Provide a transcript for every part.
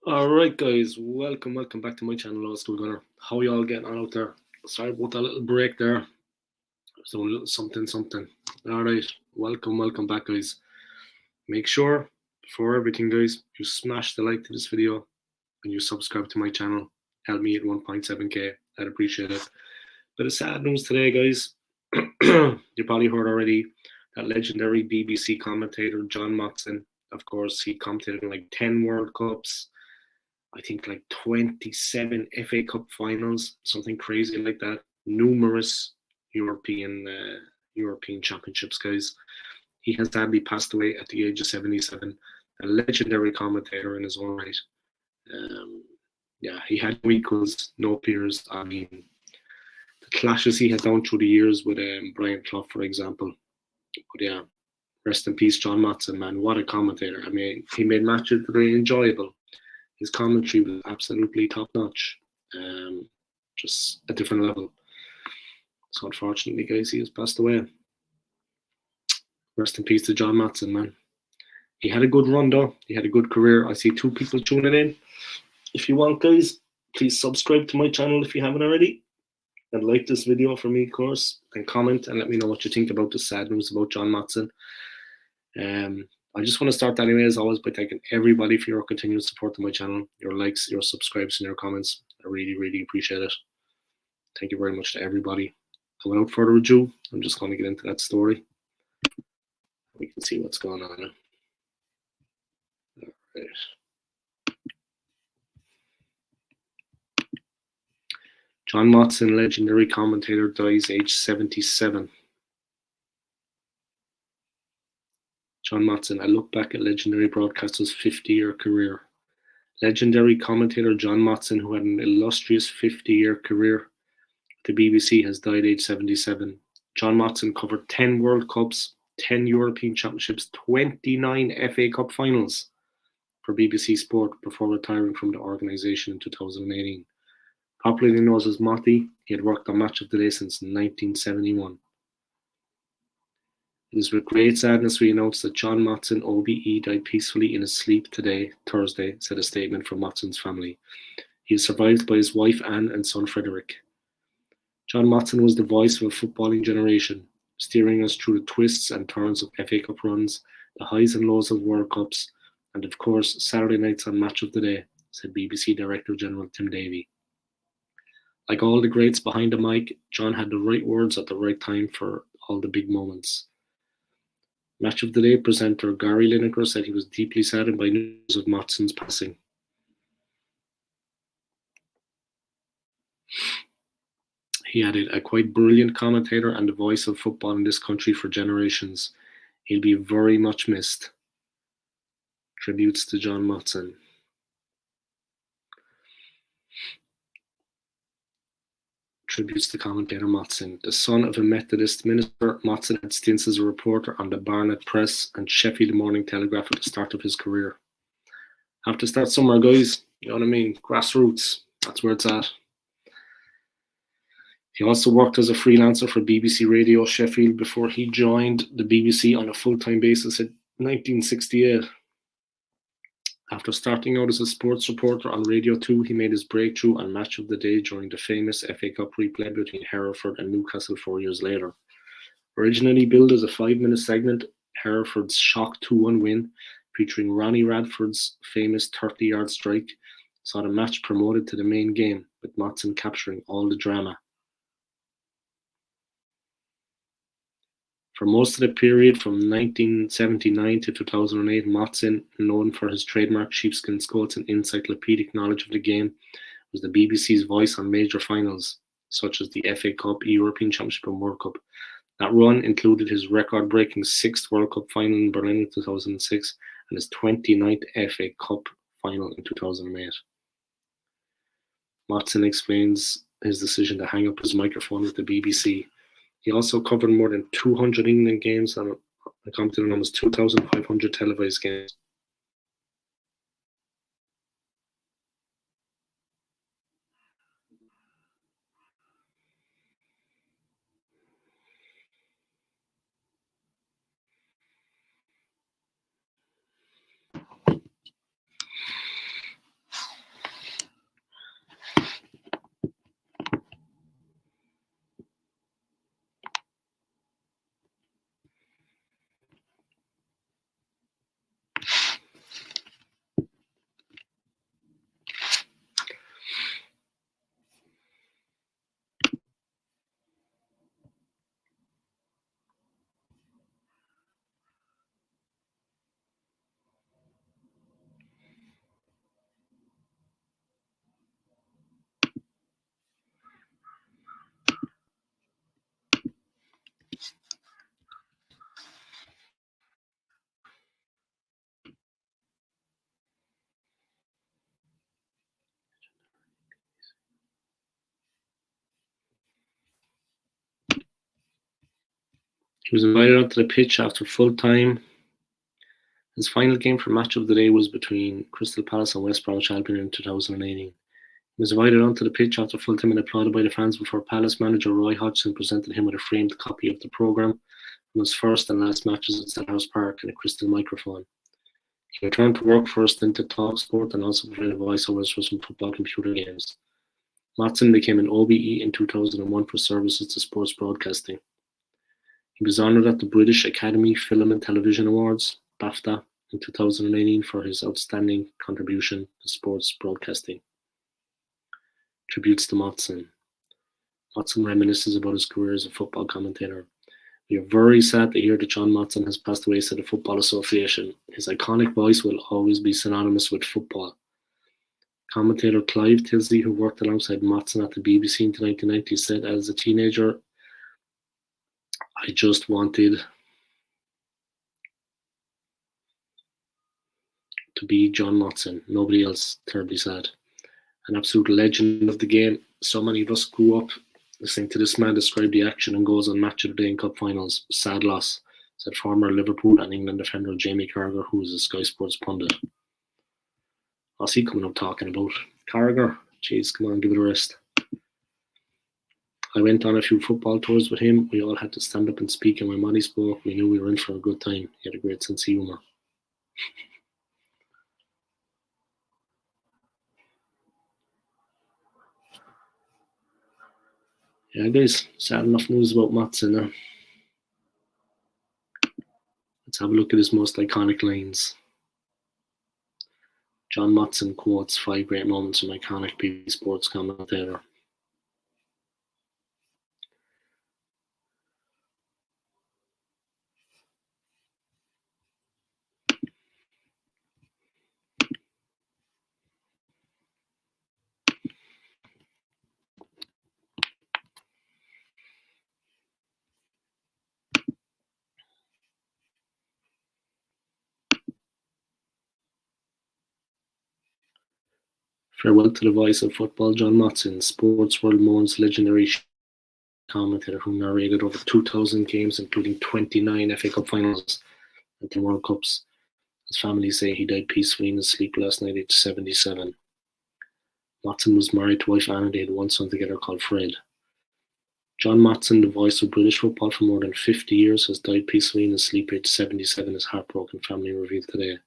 Alright guys, welcome back to my channel, Skool Gunner. How y'all getting on out there? Sorry about that little break there. So a little something. Alright, welcome back guys. Make sure, before everything guys, you smash the like to this video and you subscribe to my channel. Help me at 1.7k, I'd appreciate it. Bit of sad news today guys. You probably heard already that legendary BBC commentator John Motson, of course, he commentated in like 10 World Cups, I think like 27 FA Cup finals, something crazy like that. Numerous European championships, guys. He has sadly passed away at the age of 77. A legendary commentator in his own right. Um, yeah, he had no equals, no peers. I mean, the clashes he had down through the years with Brian Clough, for example. But yeah, rest in peace, John Motson, man. What a commentator. I mean, he made matches very enjoyable. His commentary was absolutely top notch, just a different level. So unfortunately, guys, he has passed away. Rest in peace to John Motson, man. He had a good run though. He had a good career. I see two people tuning in. If you want, guys, please subscribe to my channel if you haven't already. And like this video for me, of course, and comment and let me know what you think about the sad news about John Motson. I just want to start anyway, as always, by thanking everybody for your continued support to my channel, your likes, your subscribes, and your comments. I really appreciate it. Thank you very much to everybody. And without further ado, I'm just going to get into that story. We can see what's going on. All right. John Motson, legendary commentator, dies age 77. John Motson, I look back at legendary broadcaster's 50-year career. Legendary commentator John Motson, who had an illustrious 50-year career the BBC, has died age 77. John Motson covered 10 World Cups, 10 European Championships, 29 FA Cup finals for BBC Sport before retiring from the organisation in 2018. Popularly known as Motty, he had worked on Match of the Day since 1971. It is with great sadness we announce that John Motson, OBE, died peacefully in his sleep today, Thursday, said a statement from Motson's family. He is survived by his wife Anne and son Frederick. John Motson was the voice of a footballing generation, steering us through the twists and turns of FA Cup runs, the highs and lows of World Cups, and of course Saturday nights on Match of the Day, said BBC Director General Tim Davie. Like all the greats behind the mic, John had the right words at the right time for all the big moments. Match of the Day presenter Gary Lineker said he was deeply saddened by news of Motson's passing. He added, a quite brilliant commentator and the voice of football in this country for generations. He'll be very much missed. Tributes to John Motson. Tributes to commentator Motson. The son of a Methodist minister, Motson had stints as a reporter on the Barnet Press and Sheffield Morning Telegraph at the start of his career. Have to start somewhere, guys. You know what I mean? Grassroots. That's where it's at. He also worked as a freelancer for BBC Radio Sheffield before he joined the BBC on a full-time basis in 1968. After starting out as a sports reporter on Radio 2, he made his breakthrough on Match of the Day during the famous FA Cup replay between Hereford and Newcastle 4 years later. Originally billed as a 5-minute segment, Hereford's shock 2-1 win, featuring Ronnie Radford's famous 30-yard strike, saw the match promoted to the main game, with Motson capturing all the drama. For most of the period from 1979 to 2008, Motson, known for his trademark sheepskin quotes and encyclopedic knowledge of the game, was the BBC's voice on major finals, such as the FA Cup, European Championship and World Cup. That run included his record-breaking 6th World Cup final in Berlin in 2006 and his 29th FA Cup final in 2008. Motson explains his decision to hang up his microphone with the BBC. He also covered more than 200 England games and commented on almost 2,500 televised games. He was invited onto the pitch after full time. His final game for Match of the Day was between Crystal Palace and West Bromwich Albion in 2018. He was invited onto the pitch after full time and applauded by the fans before Palace manager Roy Hodgson presented him with a framed copy of the programme from his first and last matches at Selhurst Park and a crystal microphone. He returned to work for a stint at TalkSport and also provided voiceovers for some football computer games. Motson became an OBE in 2001 for services to sports broadcasting. He was honoured at the British Academy Film and Television Awards, BAFTA, in 2018 for his outstanding contribution to sports broadcasting. Tributes to Motson. Motson reminisces about his career as a football commentator. We are very sad to hear that John Motson has passed away, said the Football Association. His iconic voice will always be synonymous with football. Commentator Clive Tilsley, who worked alongside Motson at the BBC in the 1990s, said, as a teenager, I just wanted to be John Motson. Nobody else. Terribly sad. An absolute legend of the game. So many of us grew up listening to this man describe the action and goals on Match of the Day and Cup finals. Sad loss, said former Liverpool and England defender Jamie Carragher, who was a Sky Sports pundit. What's he coming up talking about? Carragher? Jeez, come on, give it a rest. I went on a few football tours with him. We all had to stand up and speak, and when Monty spoke, we knew we were in for a good time. He had a great sense of humour. Yeah, guys, sad enough news about Motson now. Let's have a look at his most iconic lines. John Motson quotes 5 great moments from iconic BBC sports commentator. Farewell to the voice of football, John Motson, Sports World Moan's legendary commentator who narrated over 2,000 games, including 29 FA Cup finals and 10 World Cups. His family say he died peacefully in his sleep last night at 77. Motson was married to wife Anna. They had one son together called Fred. John Motson, the voice of British football for more than 50 years, has died peacefully in his sleep aged 77, his heartbroken family revealed today.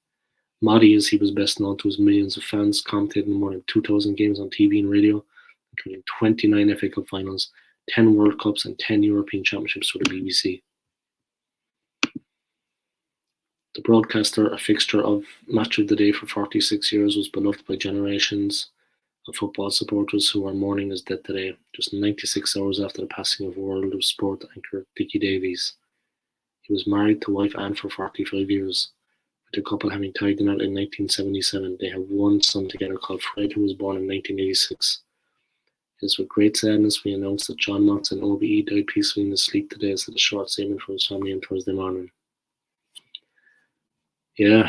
Motty, as he was best known to his millions of fans, commentated more than 2,000 games on TV and radio, including 29 FA Cup finals, 10 World Cups and 10 European Championships for the BBC. The broadcaster, a fixture of Match of the Day for 46 years, was beloved by generations of football supporters who are mourning his death today, just 96 hours after the passing of World of Sport anchor Dickie Davies. He was married to wife Anne for 45 years. The couple having tied the knot in 1977. They have one son together called Fred, who was born in 1986. It is with great sadness we announce that John Motson, OBE, died peacefully in his sleep today, said a short statement from his family on Thursday morning. Yeah.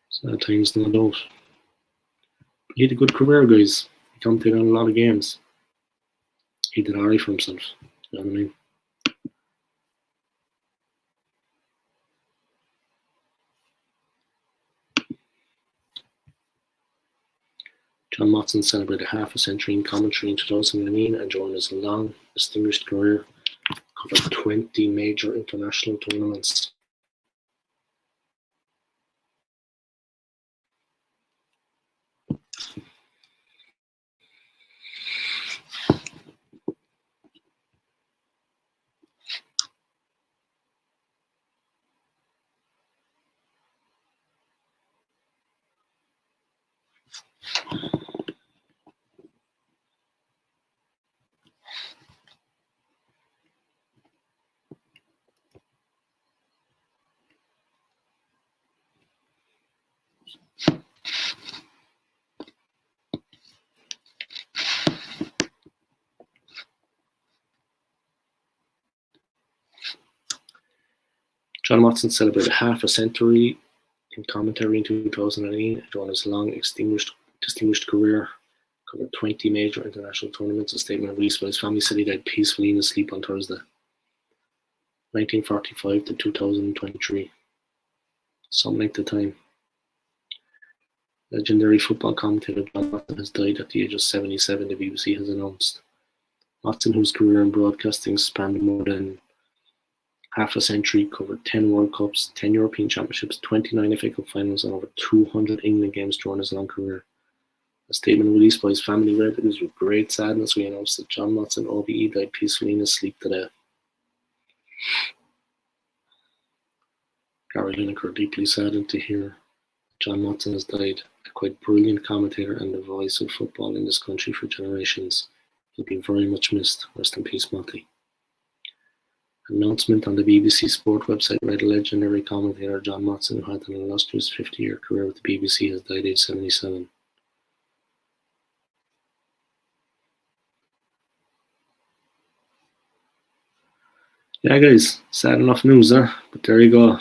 Sad times, no doubt. He had a good career, guys. He commentated on a lot of games. He did alright for himself. You know what I mean? John Motson celebrated half a century in commentary in 2018 and during his long, distinguished career, covered 20 major international tournaments. John Motson celebrated half a century in commentary in 2008 during his long distinguished career. Covered 20 major international tournaments. A statement released by his family said he died peacefully in his sleep on Thursday, 1945 to 2023. Some length of time. Legendary football commentator John Motson has died at the age of 77, the BBC has announced. Motson, whose career in broadcasting spanned more than half a century, covered 10 World Cups, 10 European Championships, 29 FA Cup finals, and over 200 England games during his long career. A statement released by his family read, "It is with great sadness we announce that John Motson, OBE, died peacefully in his sleep today." Gary Lineker, deeply saddened to hear John Motson has died, a quite brilliant commentator and the voice of football in this country for generations. He'll be very much missed. Rest in peace, Motley. Announcement on the BBC Sport website read, legendary commentator John Motson, who had an illustrious 50-year career with the BBC, has died aged 77. Yeah, guys, sad enough news, huh? But there you go.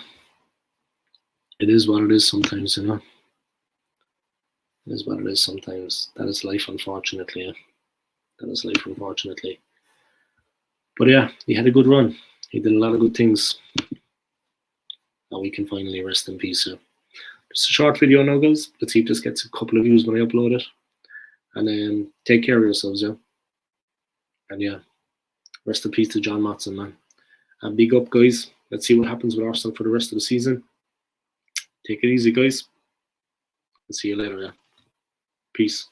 It is what it is sometimes, you know. It is what it is sometimes. That is life, unfortunately. Yeah. That is life, unfortunately. But yeah, he had a good run. He did a lot of good things. Now we can finally rest in peace. Yeah. Just a short video now, guys. Let's see if this gets a couple of views when I upload it. And then take care of yourselves, yeah. And yeah, rest in peace to John Motson, man. And big up, guys. Let's see what happens with Arsenal for the rest of the season. Take it easy, guys. And see you later, yeah. Peace.